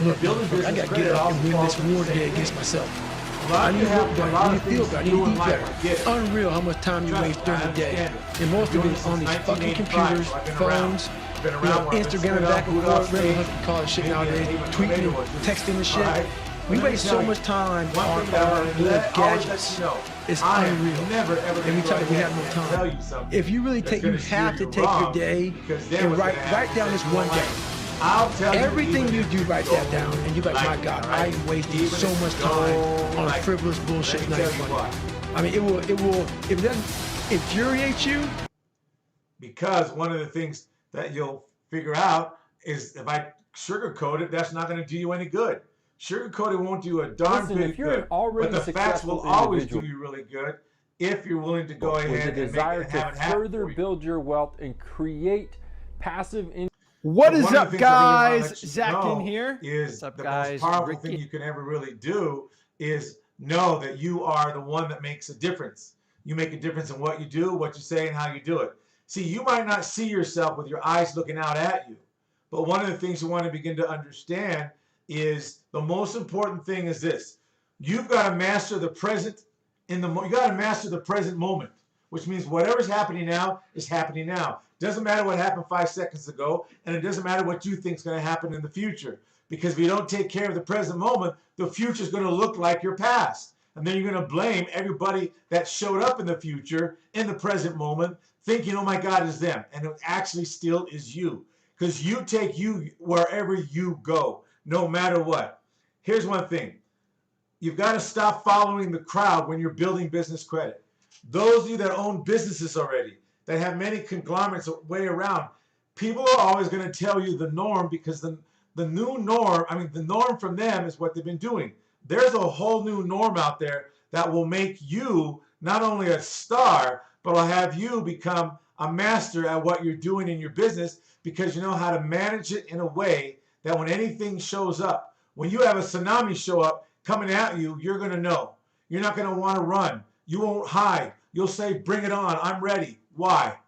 look, motherfucker, I gotta get up and win this war today against myself. I need to look better, I need to feel better, I need to eat better. It's unreal how much time you waste during the day. And most of it is on these fucking computers, phones, Instagram back and forth, whatever the fuck you call it shit nowadays, tweeting and texting and shit. We waste so much time on our little gadgets. It's unreal. And we tell you we have no time. If you really take, you have to take your day and write down this one day. Everything you do, write that down, and you're like, my God, I am wasting so much time on frivolous bullshit. Not funny. I mean, if it doesn't infuriate you. Because one of the things that you'll figure out is if I sugarcoat it, that's not going to do you any good. Sugarcoat it won't do a darn bit good, but the facts will always do you really good if you're willing to go ahead and desire to further build your wealth and create passive income. What is up, guys? Zach in here. What's up, guys? The most powerful thing you can ever really do is know that you are the one that makes a difference. You make a difference in what you do, what you say, and how you do it. See, you might not see yourself with your eyes looking out at you, but one of the things you want to begin to understand is the most important thing is this: you've got to master the present. You got to master the present moment, which means whatever's happening now is happening now. Doesn't matter what happened 5 seconds ago, and it doesn't matter what you think is going to happen in the future. Because if you don't take care of the present moment, the future is going to look like your past. And then you're going to blame everybody that showed up in the future, in the present moment, thinking, oh my God, it's them. And it actually still is you. Because you take you wherever you go, no matter what. Here's one thing. You've got to stop following the crowd when you're building business credit. Those of you that own businesses already, that have many conglomerates way around, people are always going to tell you the norm, because the new norm, the norm from them is what they've been doing. There's a whole new norm out there that will make you not only a star, but will have you become a master at what you're doing in your business, because you know how to manage it in a way that when anything shows up, when you have a tsunami show up coming at you, you're going to know. You're not going to want to run. You won't hide. You'll say, bring it on. I'm ready. Why?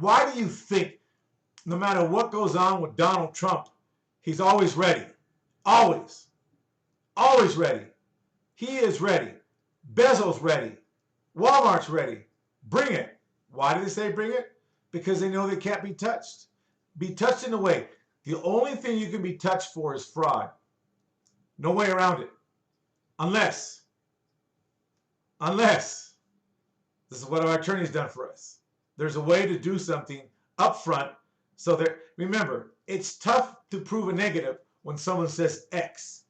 Why do you think no matter what goes on with Donald Trump, he's always ready? Always. Always ready. He is ready. Bezos ready. Walmart's ready. Bring it. Why do they say bring it? Because they know they can't be touched. Be touched in a way. The only thing you can be touched for is fraud. No way around it. Unless, this is what our attorney's done for us. There's a way to do something up front so that, remember, it's tough to prove a negative when someone says X.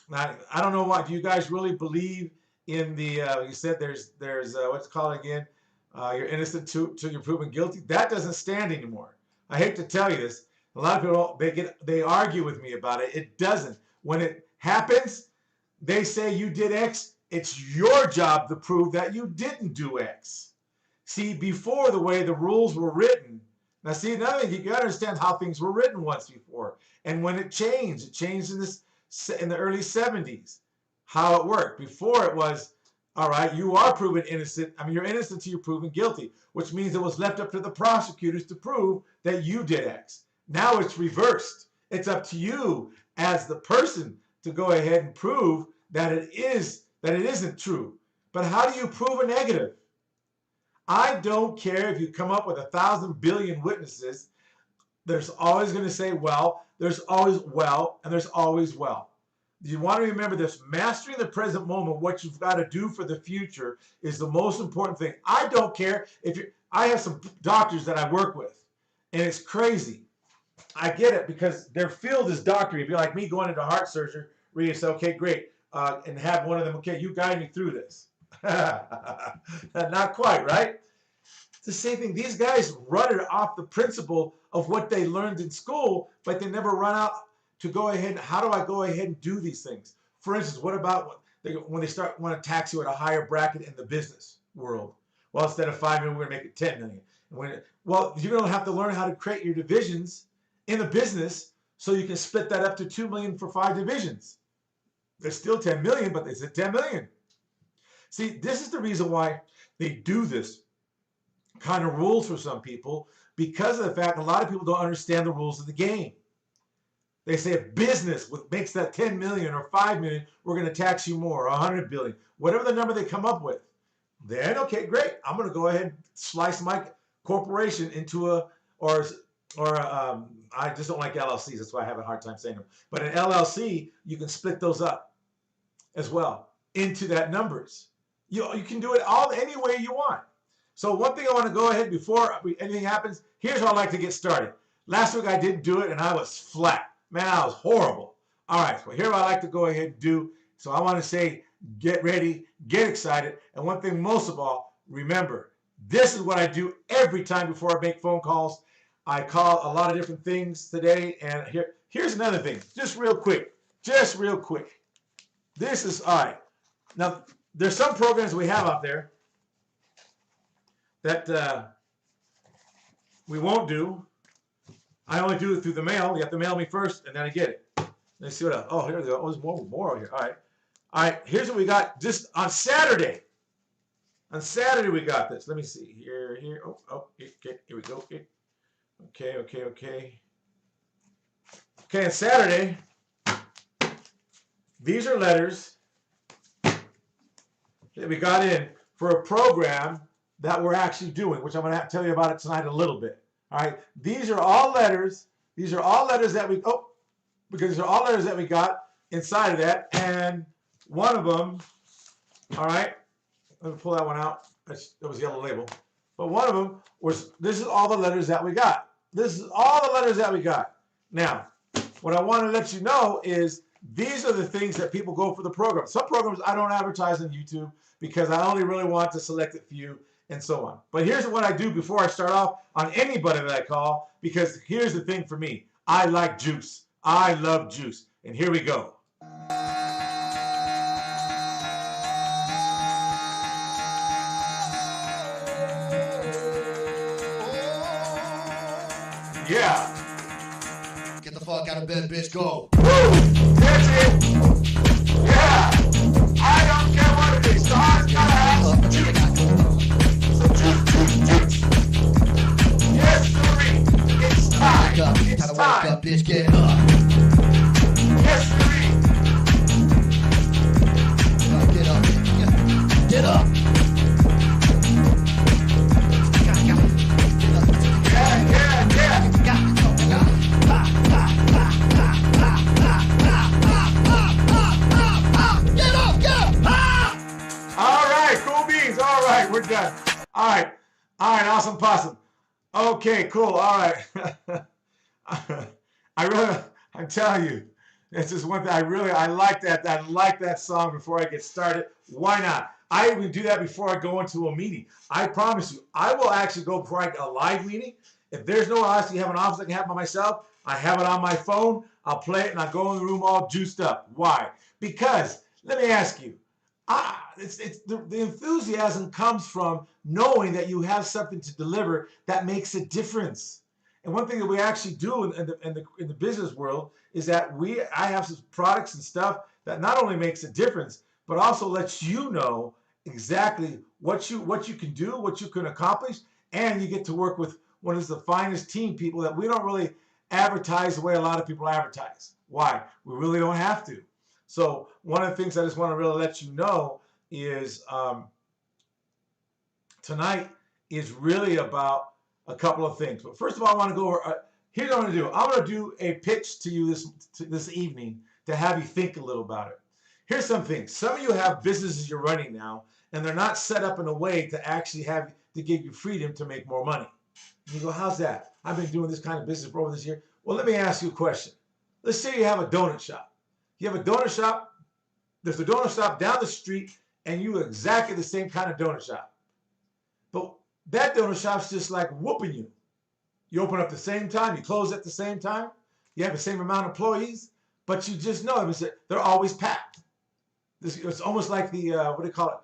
Now, I don't know what, do you guys really believe in the, you said there's what's it called again? You're innocent till you're proven guilty. That doesn't stand anymore. I hate to tell you this. A lot of people, they argue with me about it. It doesn't. When it happens, they say you did X. It's your job to prove that you didn't do X. See, before, the way the rules were written, now see, another thing, you got to understand how things were written once before. And when it changed in the early 70s, how it worked. Before it was, all right, you are proven innocent. You're innocent till you're proven guilty, which means it was left up to the prosecutors to prove that you did X. Now it's reversed. It's up to you as the person to go ahead and prove that it isn't true. But how do you prove a negative? I don't care if you come up with 1,000 billion witnesses. There's always going to say well. There's always well, and there's always well. You want to remember this: mastering the present moment, what you've got to do for the future, is the most important thing. I don't care if you. I have some doctors that I work with, and it's crazy. I get it, because their field is doctoring. It'd be like me going into heart surgery, where you say, okay, great, and have one of them, okay, you guide me through this. Not quite, right? It's the same thing. These guys run it off the principle of what they learned in school, but they never run out to go ahead. How do I go ahead and do these things? For instance, what about when they want to tax you at a higher bracket in the business world? Well, instead of 5 million, we're going to make it 10 million. Well, you're going to have to learn how to create your divisions in the business so you can split that up to 2 million for 5 divisions. There's still 10 million, but they said 10 million. See, this is the reason why they do this kind of rules for some people, because of the fact a lot of people don't understand the rules of the game. They say if business makes that 10 million or 5 million, we're going to tax you more, 100 billion, whatever the number they come up with. Then, okay, great. I'm going to go ahead and slice my corporation into I just don't like LLCs. That's why I have a hard time saying them. But an LLC, you can split those up as well into that numbers. You can do it any way you want. So one thing I want to go ahead before anything happens, here's how I like to get started. Last week I didn't do it and I was flat. Man, I was horrible. All right, so here I like to go ahead and do. So I want to say, get ready, get excited. And one thing most of all, remember, this is what I do every time before I make phone calls. I call a lot of different things today. And here's another thing, just real quick. This is, all right. Now, there's some programs we have out there that we won't do. I only do it through the mail. You have to mail me first, and then I get it. Let's see what else. Oh, here we go. Oh, there's more over here. All right. Here's what we got just on Saturday. On Saturday, we got this. Let me see. Here. Okay, here we go. Okay. Okay, on Saturday, these are letters that we got in for a program that we're actually doing, which I'm going to tell you about it tonight a little bit. All right, these are all letters. These are all letters that we got inside of that, and one of them. All right, let me pull that one out. That was yellow label, but one of them was. This is all the letters that we got. Now, what I want to let you know is these are the things that people go for the program. Some programs I don't advertise on YouTube because I only really want the selected few and so on. But here's what I do before I start off on anybody that I call, because here's the thing for me. I like juice. I love juice. And here we go. Yeah. Get the fuck out of bed, bitch. Go. Woo! That's it. Yeah. I don't care what it is. Stars gotta have juice. Juice. Yes, sirree. It's time. Wake up. It's Time to time. wake up, bitch. Get up. Yes, sirree. Get up. Get up. We're done. All right, awesome possum. Okay, cool. All right. I'm telling you, it's just one thing. I like that. I like that song before I get started. Why not? I even do that before I go into a meeting. I promise you, I will actually go before I get a live meeting. If there's no office, you have an office I can have by myself. I have it on my phone. I'll play it and I'll go in the room all juiced up. Why? Because let me ask you. The enthusiasm comes from knowing that you have something to deliver that makes a difference. And one thing that we actually do in the business world is that I have some products and stuff that not only makes a difference, but also lets you know exactly what you can do, what you can accomplish, and you get to work with one of the finest team people that we don't really advertise the way a lot of people advertise. Why? We really don't have to. So one of the things I just want to really let you know is tonight is really about a couple of things. But first of all, I want to go over, here's what I'm going to do. I'm going to do a pitch to you this evening to have you think a little about it. Here's some things. Some of you have businesses you're running now, and they're not set up in a way to actually give you freedom to make more money. And you go, how's that? I've been doing this kind of business for over this year. Well, let me ask you a question. Let's say you have a donut shop. You have a donut shop. There's a donut shop down the street, and you have exactly the same kind of donut shop. But that donut shop's just like whooping you. You open up at the same time. You close at the same time. You have the same amount of employees, but you just know they're always packed. It's almost like the, what do you call it?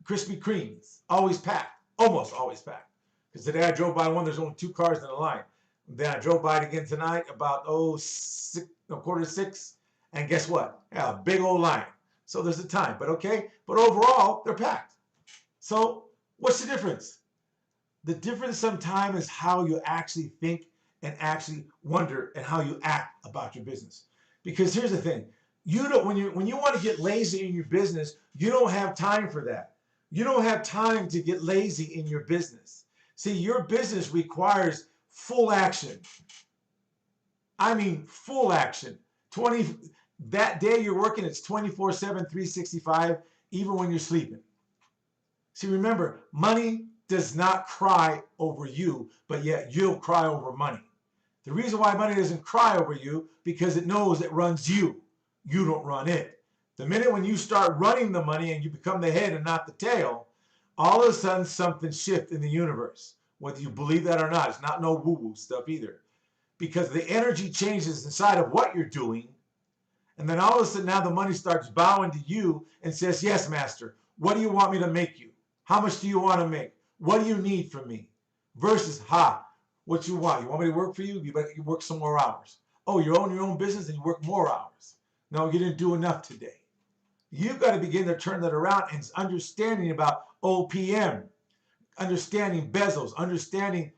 Krispy Kremes. Always packed. Almost always packed. Because today I drove by one, there's only 2 cars in the line. Then I drove by it again tonight about 5:45. And guess what? Yeah, a big old line. So there's a time, but okay. But overall, they're packed. So what's the difference? The difference sometimes is how you actually think and actually wonder and how you act about your business. Because here's the thing. When you want to get lazy in your business, you don't have time for that. You don't have time to get lazy in your business. See, your business requires full action. I mean, full action. That day you're working, it's 24/7, 365, even when you're sleeping. See, remember, money does not cry over you, but yet you'll cry over money. The reason why money doesn't cry over you, because it knows it runs you. You don't run it. The minute when you start running the money and you become the head and not the tail, all of a sudden something shifts in the universe. Whether you believe that or not, it's not no woo-woo stuff either. Because the energy changes inside of what you're doing, and then all of a sudden now the money starts bowing to you and says, yes, master, what do you want me to make you? How much do you want to make? What do you need from me? Versus, what you want? You want me to work for you? You better work some more hours. Oh, you own your own business and you work more hours. No, you didn't do enough today. You've got to begin to turn that around and understanding about OPM, understanding Bezos, understanding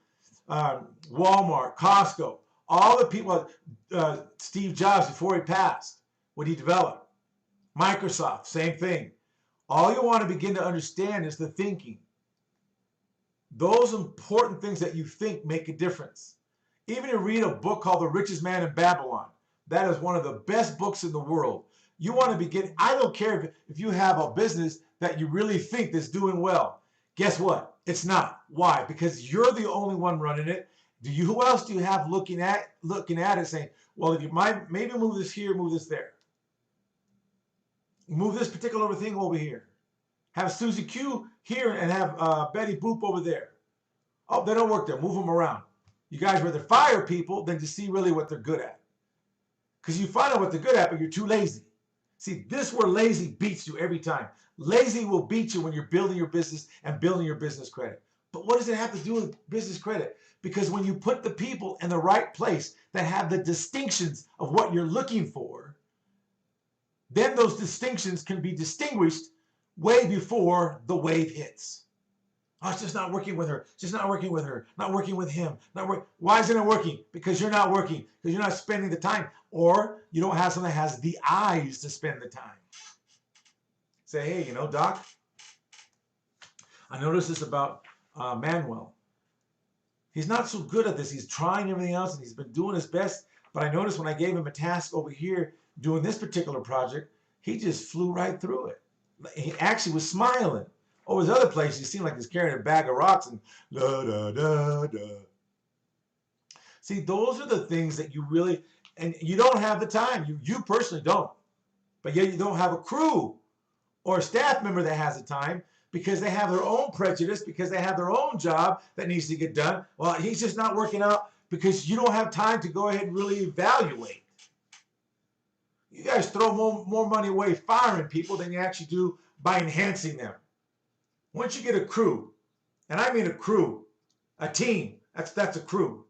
Walmart, Costco, all the people, Steve Jobs before he passed, what he developed. Microsoft, same thing. All you want to begin to understand is the thinking. Those important things that you think make a difference. Even you read a book called The Richest Man in Babylon. That is one of the best books in the world. You want to begin, I don't care if you have a business that you really think is doing well. Guess what? It's not. Why? Because you're the only one running it. Who else do you have looking at it saying, well, if you might maybe move this here, move this there. Move this particular thing over here. Have Susie Q here and have Betty Boop over there. Oh, they don't work there. Move them around. You guys rather fire people than to see really what they're good at. Because you find out what they're good at, but you're too lazy. See, this is where lazy beats you every time. Lazy will beat you when you're building your business and building your business credit. But what does it have to do with business credit? Because when you put the people in the right place that have the distinctions of what you're looking for, then those distinctions can be distinguished way before the wave hits. Oh, it's just not working with her. It's just not working with her. Not working with him. Why isn't it working? Because you're not working. Because you're not spending the time. Or you don't have someone that has the eyes to spend the time. Say, hey, Doc, I noticed this about Manuel. He's not so good at this. He's trying everything else, and he's been doing his best. But I noticed when I gave him a task over here doing this particular project, he just flew right through it. He actually was smiling. Oh, his other place, he seemed like he's carrying a bag of rocks and da da da da. See, those are the things that you really, and you don't have the time. You personally don't. But yet you don't have a crew or a staff member that has the time because they have their own prejudice, because they have their own job that needs to get done. Well, he's just not working out because you don't have time to go ahead and really evaluate. You guys throw more money away firing people than you actually do by enhancing them. Once you get a crew, and I mean a crew, a team, that's a crew.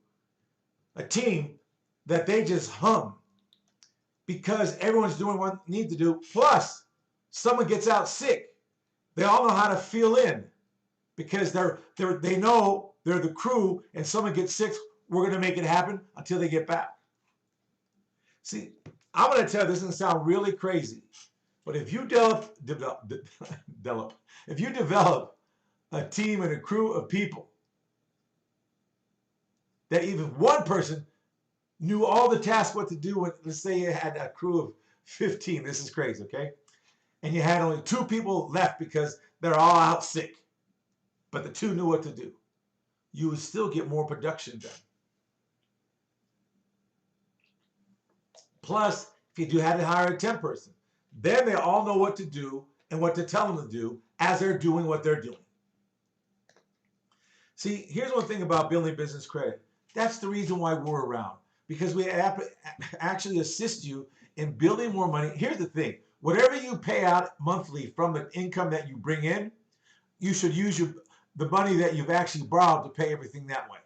A team that they just hum because everyone's doing what they need to do. Plus, someone gets out sick. They all know how to fill in because they know they're the crew, and someone gets sick, we're going to make it happen until they get back. See, I'm going to tell you, this is going to sound really crazy, but if you if you develop a team and a crew of people that even one person knew all the tasks, what to do, when, let's say you had a crew of 15, this is crazy, okay? And you had only 2 people left because they're all out sick, but the 2 knew what to do. You would still get more production done. Plus, if you had to hire a 10 person, then they all know what to do and what to tell them to do as they're doing what they're doing. See, here's one thing about building business credit. That's the reason why we're around, because we actually assist you in building more money. Here's the thing. Whatever you pay out monthly from the income that you bring in, you should use the money that you've actually borrowed to pay everything that way.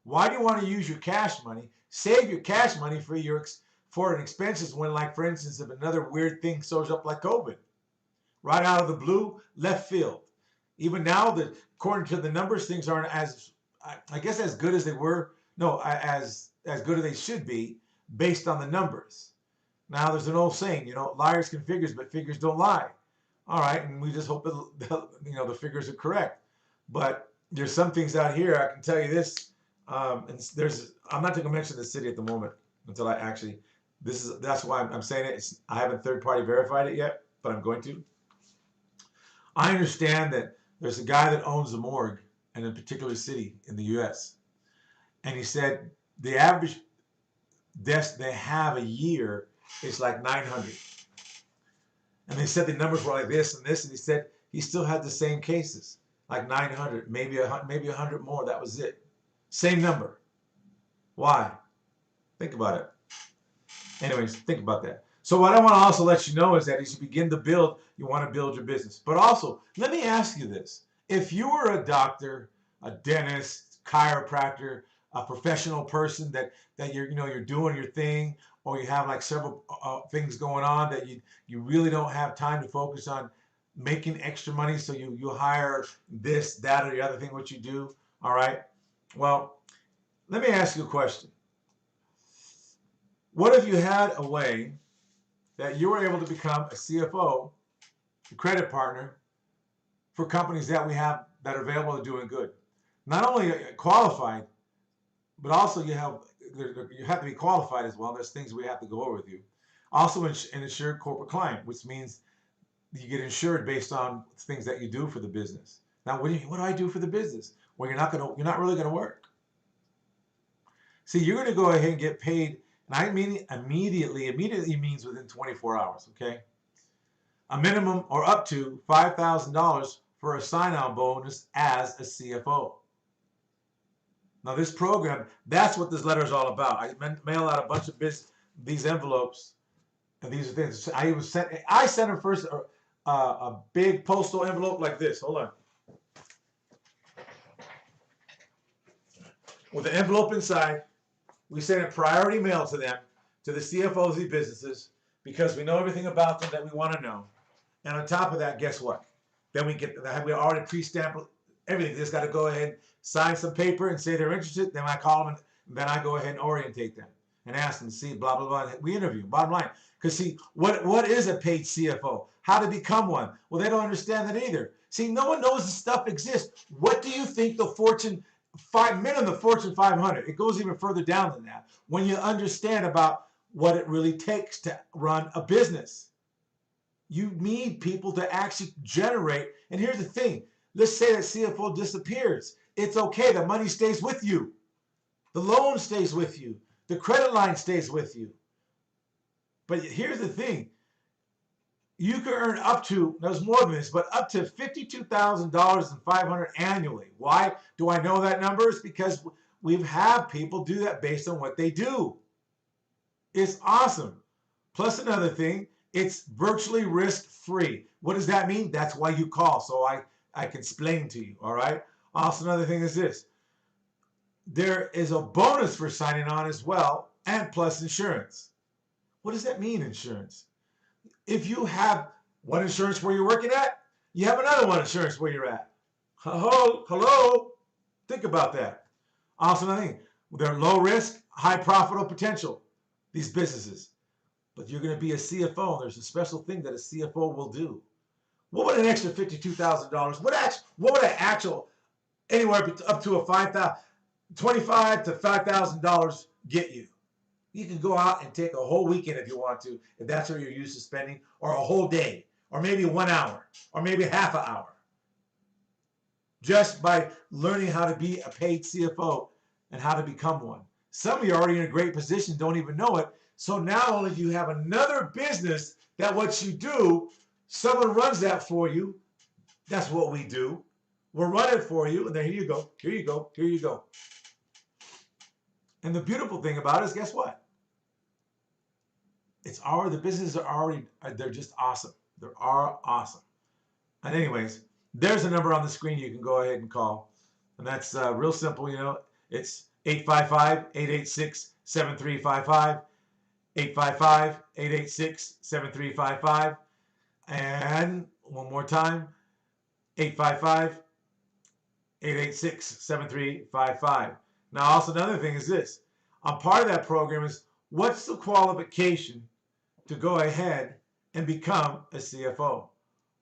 Why do you want to use your cash money? Save your cash money for an expenses when, like, for instance, if another weird thing shows up like COVID. Right out of the blue, left field. Even now, according to the numbers, things aren't as, I guess, as good as they were. No, as good as they should be based on the numbers. Now, there's an old saying, liars can figures, but figures don't lie. All right, and we just hope that the figures are correct. But there's some things out here, I can tell you this, and I'm not going to mention the city at the moment until I actually, that's why I'm saying it. I haven't third-party verified it yet, but I'm going to. I understand that there's a guy that owns a morgue in a particular city in the U.S., and he said the average deaths they have a year is like 900. And they said the numbers were like this and this, and he said he still had the same cases, like 900, maybe 100 more. That was it. Same number. Why? Think about it. Anyways, think about that. So what I want to also let you know is that as you begin to build, you want to build your business. But also, let me ask you this. If you were a doctor, a dentist, chiropractor, a professional person that you're doing your thing, or you have like several things going on that you really don't have time to focus on making extra money, so you hire this, that, or the other thing what you do, all right? Well, let me ask you a question. What if you had a way that you were able to become a CFO, a credit partner, for companies that we have that are available to doing good? Not only qualified, but also you have to be qualified as well. There's things we have to go over with you. Also, an insured corporate client, which means you get insured based on things that you do for the business. Now, what do I do for the business? Well, you're not really going to work. See, you're going to go ahead and get paid, and I mean immediately. Immediately means within 24 hours. Okay, a minimum or up to $5,000 for a sign-on bonus as a CFO. Now, this program, that's what this letter is all about. I mail out a bunch of these envelopes, and these are things. I sent them first a big postal envelope like this. Hold on. With the envelope inside, we send a priority mail to them, to the CFOs of these businesses, because we know everything about them that we want to know. And on top of that, guess what? Then we already pre-stamped everything. They just got to go ahead, sign some paper, and say they're interested. Then I call them, and then I go ahead and orientate them and ask them to see blah blah blah. We interview. Bottom line, because see, what is a paid CFO? How to become one? Well, they don't understand that either. See, no one knows this stuff exists. What do you think the Fortune 500? It goes even further down than that. When you understand about what it really takes to run a business, you need people to actually generate. And here's the thing. Let's say that CFO disappears. It's okay. The money stays with you. The loan stays with you. The credit line stays with you. But here's the thing. You can earn up to, there's more than this, but up to $52,500 annually. Why do I know that number? It's because we've had people do that based on what they do. It's awesome. Plus another thing, it's virtually risk-free. What does that mean? That's why you call, so I can explain to you, all right? Also, another thing is this. There is a bonus for signing on as well, and plus insurance. What does that mean, insurance? If you have one insurance where you're working at, you have another one insurance where you're at. Hello? Think about that. Also, another thing. They're low risk, high profitable potential, these businesses. But you're going to be a CFO, and there's a special thing that a CFO will do. What would an extra $52,000, what would an actual, anywhere up to a $25,000 to $5,000 get you? You can go out and take a whole weekend if you want to, if that's what you're used to spending, or a whole day, or maybe 1 hour, or maybe half an hour. Just by learning how to be a paid CFO and how to become one. Some of you are already in a great position, don't even know it. So not only do you have another business that what you do, someone runs that for you. That's what we do. We'll run it for you, and then here you go, here you go, here you go. And the beautiful thing about it is, guess what? The businesses are already, they're just awesome. They're awesome. And anyways, there's a number on the screen you can go ahead and call. And that's real simple, It's 855-886-7355. 855-886-7355. And one more time, 855-886-7355. Now, also another thing is this. A part of that program is, what's the qualification to go ahead and become a CFO?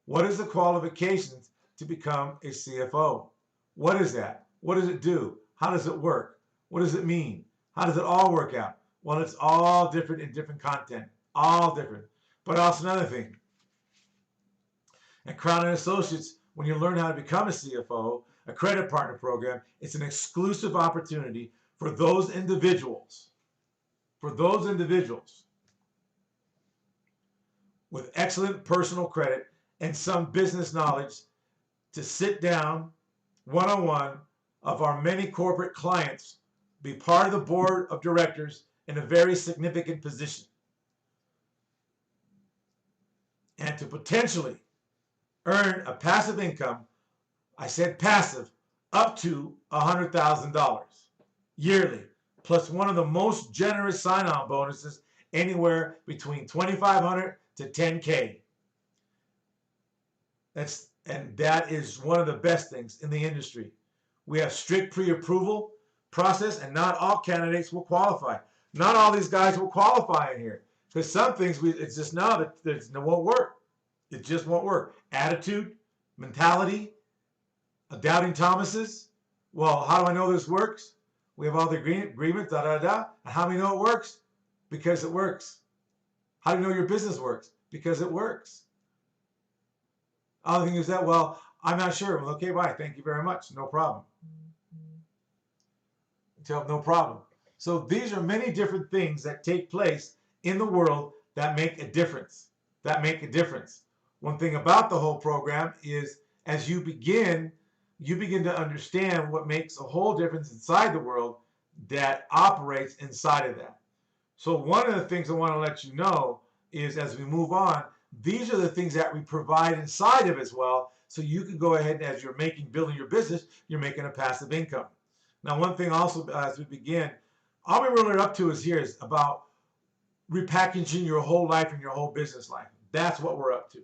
What is the qualifications to become a CFO? What is that? What does it do? How does it work? What does it mean? How does it all work out? Well, it's all different in different content, all different. But also another thing, at Crown & Associates, when you learn how to become a CFO, a credit partner program, it's an exclusive opportunity for those individuals with excellent personal credit and some business knowledge to sit down one-on-one of our many corporate clients, be part of the board of directors in a very significant position, and to potentially earn a passive income, I said passive, up to $100,000 yearly, plus one of the most generous sign-on bonuses, anywhere between $2,500 to $10K. That is one of the best things in the industry. We have strict pre-approval process, and not all candidates will qualify. Not all these guys will qualify in here, because some things it's just now that it won't work. It just won't work. Attitude, mentality, doubting Thomases. Well, how do I know this works? We have all the agreements, And how do we know it works? Because it works. How do you know your business works? Because it works. Other thing is that, well, I'm not sure. Well, okay, bye. Thank you very much. No problem. No problem. So these are many different things that take place in the world that make a difference. One thing about the whole program is, as you begin to understand what makes a whole difference inside the world that operates inside of that. So one of the things I want to let you know is, as we move on, these are the things that we provide inside of as well, so you can go ahead, as you're building your business, you're making a passive income. Now, one thing also, as we begin, all we're really up to is about repackaging your whole life and your whole business life. That's what we're up to.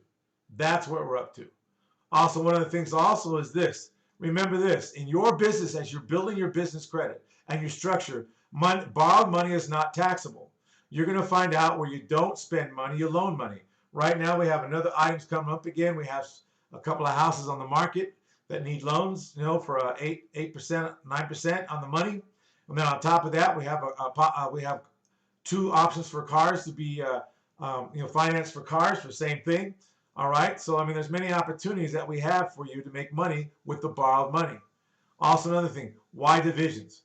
Also, one of the things also is this. Remember this, in your business, as you're building your business credit and your structure, borrowed money is not taxable. You're going to find out where you don't spend money, you loan money. Right now, we have another items coming up again. We have a couple of houses on the market that need loans, for 8%, 9% on the money. And then on top of that, we have two options for cars to be, financed for cars for the same thing. All right. So, there's many opportunities that we have for you to make money with the borrowed money. Also, another thing, why divisions?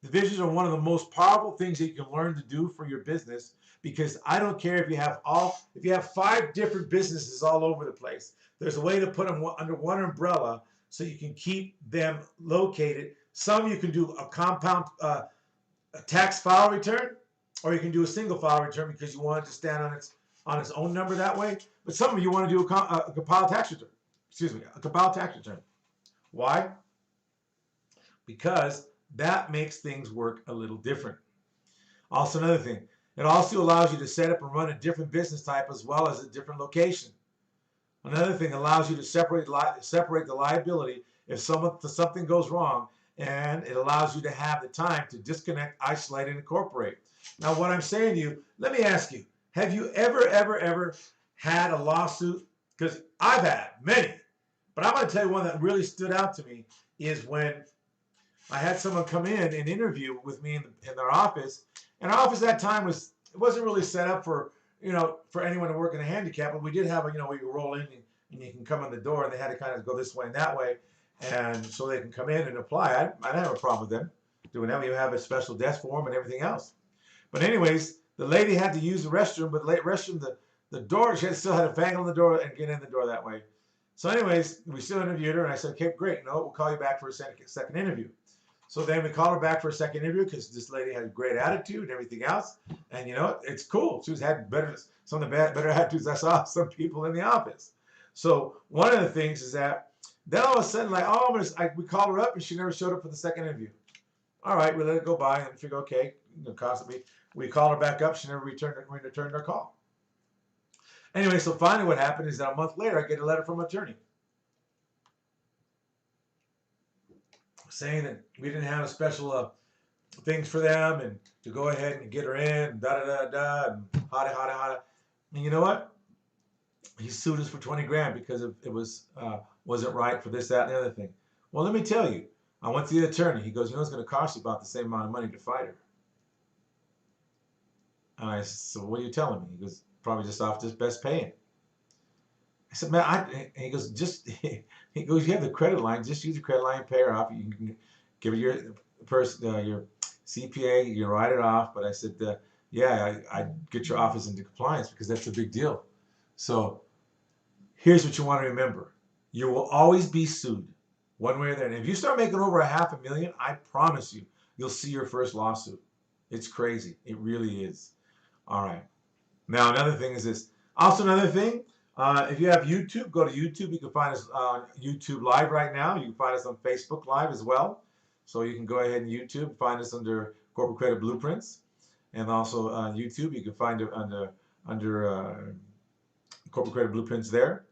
Divisions are one of the most powerful things that you can learn to do for your business, because I don't care if you have 5 different businesses all over the place. There's a way to put them under one umbrella so you can keep them located. Some you can do a compound a tax file return, or you can do a single file return because you want it to stand on its own number that way. But some of you want to do a compiled tax return. A compiled tax return. Why? Because that makes things work a little different. Also, another thing, it also allows you to set up and run a different business type as well as a different location. Another thing, allows you to separate the liability if something goes wrong, and it allows you to have the time to disconnect, isolate, and incorporate. Now, what I'm saying to you, let me ask you, have you ever had a lawsuit? Because I've had many, but I'm going to tell you one that really stood out to me is when I had someone come in and interview with me in their office, and our office at that time wasn't really set up for anyone to work in a handicap, but we did have where you roll in and you can come in the door, and they had to kind of go this way and that way, and so they can come in and apply. I didn't have a problem with them doing that. We have a special desk for them and everything else. But anyways, the lady had to use the restroom, but the restroom, the door, she still had to bang on the door and get in the door that way. So anyways, we still interviewed her, and I said, okay, great. No, we'll call you back for a second interview. So then we called her back for a second interview because this lady had a great attitude and everything else. And it's cool. She had some of the better attitudes I saw some people in the office. So one of the things is that then all of a sudden, we called her up and she never showed up for the second interview. All right, we let it go by and figure, okay, constantly. We called her back up. She never returned our call. Anyway, so finally what happened is that a month later, I get a letter from an attorney saying that we didn't have a special things for them and to go ahead and get her in, and da da da da, and hada. And you know what? He sued us for 20 grand because it wasn't right for this, that, and the other thing. Well, let me tell you, I went to the attorney. He goes, you know, it's going to cost you about the same amount of money to fight her. And I said, so what are you telling me? He goes, probably just off this best paying. I said, man, and he goes, he goes, you have the credit line, just use the credit line, pay her off. You can give your your CPA, you can write it off. But I said, yeah, I get your office into compliance because that's a big deal. So here's what you want to remember. You will always be sued one way or the other. And if you start making over $500,000, I promise you, you'll see your first lawsuit. It's crazy. It really is. All right. Now, another thing is this. Also, another thing, if you have YouTube, go to YouTube. You can find us on YouTube Live right now. You can find us on Facebook Live as well. So you can go ahead and YouTube, find us under Corporate Credit Blueprints. And also on YouTube, you can find it under Corporate Credit Blueprints there.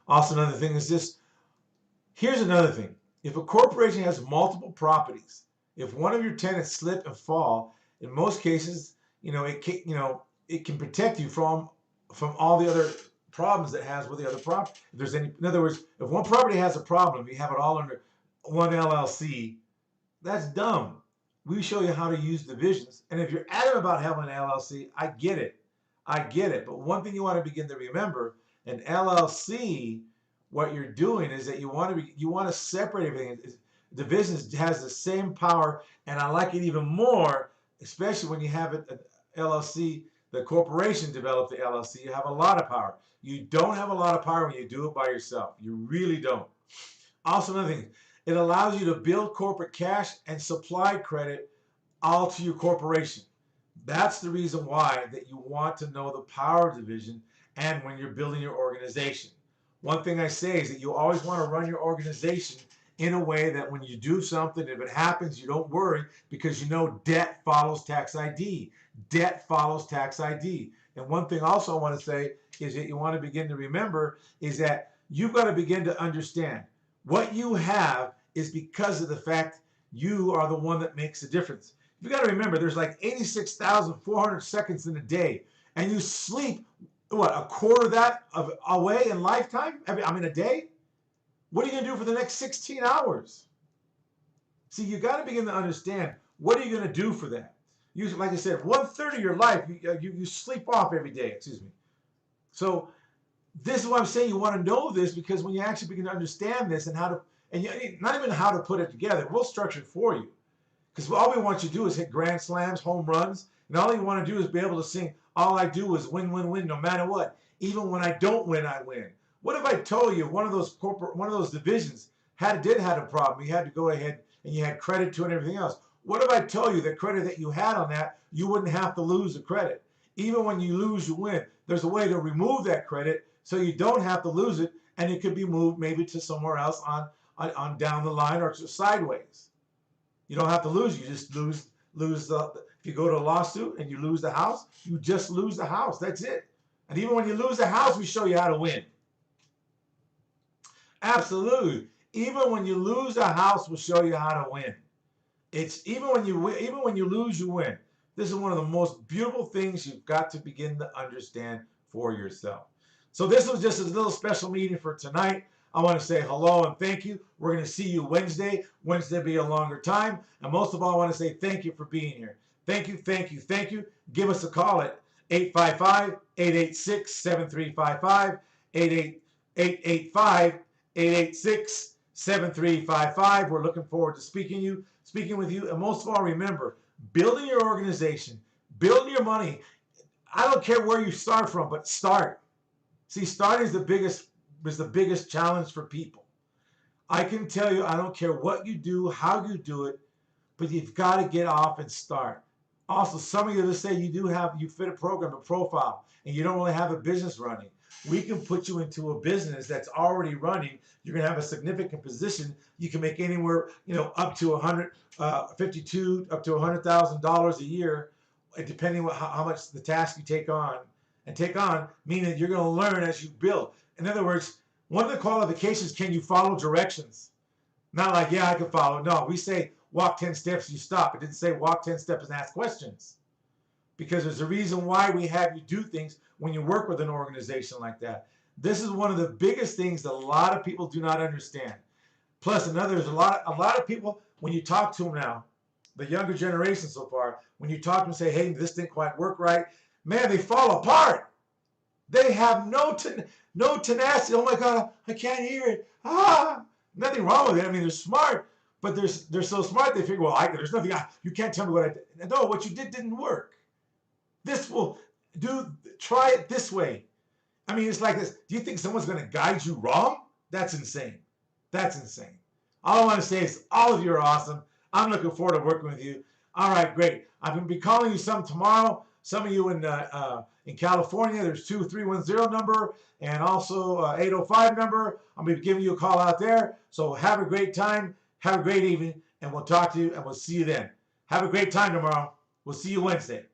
Also, another thing is this. Here's another thing. If a corporation has multiple properties, if one of your tenants slip and fall, in most cases, it can protect you from all the other problems that has with the other property. If there's any, in other words, if one property has a problem, you have it all under one LLC. That's dumb. We show you how to use divisions, and if you're adamant about having an LLC, I get it. But one thing you want to begin to remember, an LLC, what you're doing is that you want to separate everything. Divisions has the same power, and I like it even more, especially when you have an LLC. The corporation developed the LLC. You have a lot of power. You don't have a lot of power when you do it by yourself. You really don't. Also, another thing, it allows you to build corporate cash and supply credit all to your corporation. That's the reason why that you want to know the power division and when you're building your organization. One thing I say is that you always want to run your organization in a way that when you do something, if it happens, you don't worry because you know debt follows tax ID. Debt follows tax ID. And one thing also I want to say is that you want to begin to remember is that you've got to begin to understand what you have is because of the fact you are the one that makes the difference. You've got to remember there's like 86,400 seconds in a day, and you sleep, what, a quarter of that away in lifetime? A day? What are you going to do for the next 16 hours? See, you got to begin to understand what are you going to do for that. Like I said, 1/3 of your life, you sleep off every day, excuse me. So this is why I'm saying you want to know this, because when you actually begin to understand this and not even how to put it together, we'll structure it for you. Because all we want you to do is hit grand slams, home runs, and all you want to do is be able to sing, all I do is win, win, win, no matter what. Even when I don't win, I win. What if I told you one of those divisions did have a problem? You had to go ahead and you had credit to it and everything else. What if I told you the credit that you had on that, you wouldn't have to lose the credit? Even when you lose, you win. There's a way to remove that credit so you don't have to lose it, and it could be moved maybe to somewhere else on down the line or sideways. You don't have to lose. You just lose if you go to a lawsuit and you lose the house, you just lose the house. That's it. And even when you lose the house, we show you how to win. Absolutely. Even when you lose a house, we'll show you how to win. It's even when you lose, you win. This is one of the most beautiful things you've got to begin to understand for yourself. So this was just a little special meeting for tonight. I want to say hello and thank you. We're going to see you Wednesday. Wednesday will be a longer time. And most of all, I want to say thank you for being here. Thank you, thank you, thank you. Give us a call at 855-886-7355, 885-886-7355. We're looking forward to speaking with you. And most of all, remember, building your organization, building your money. I don't care where you start from, but start. See, starting is the biggest challenge for people. I can tell you, I don't care what you do, how you do it, but you've got to get off and start. Also, some of you that say you fit a program, a profile, and you don't really have a business running. We can put you into a business that's already running. You're going to have a significant position. You can make anywhere, up to $152,000 up to $100,000 a year, depending on how much the task you take on. And take on, meaning you're going to learn as you build. In other words, one of the qualifications, can you follow directions? Not like, yeah, I can follow. No, we say, walk 10 steps, you stop. It didn't say walk 10 steps and ask questions. Because there's a reason why we have you do things when you work with an organization like that. This is one of the biggest things that a lot of people do not understand. Plus, there's a lot of people, when you talk to them now, the younger generation so far, when you talk to them and say, hey, this didn't quite work right, man, they fall apart. They have no tenacity. Oh my God, I can't hear it. Nothing wrong with it. I mean, they're smart, but they're so smart they figure, well, there's nothing. You can't tell me what I did. No, what you did didn't work. Try it this way. I mean, it's like this. Do you think someone's going to guide you wrong? That's insane. That's insane. All I want to say is all of you are awesome. I'm looking forward to working with you. All right, great. I'm going to be calling you some tomorrow. Some of you in California, there's 2310 number and also 805 number. I'm going to be giving you a call out there. So have a great time. Have a great evening, and we'll talk to you, and we'll see you then. Have a great time tomorrow. We'll see you Wednesday.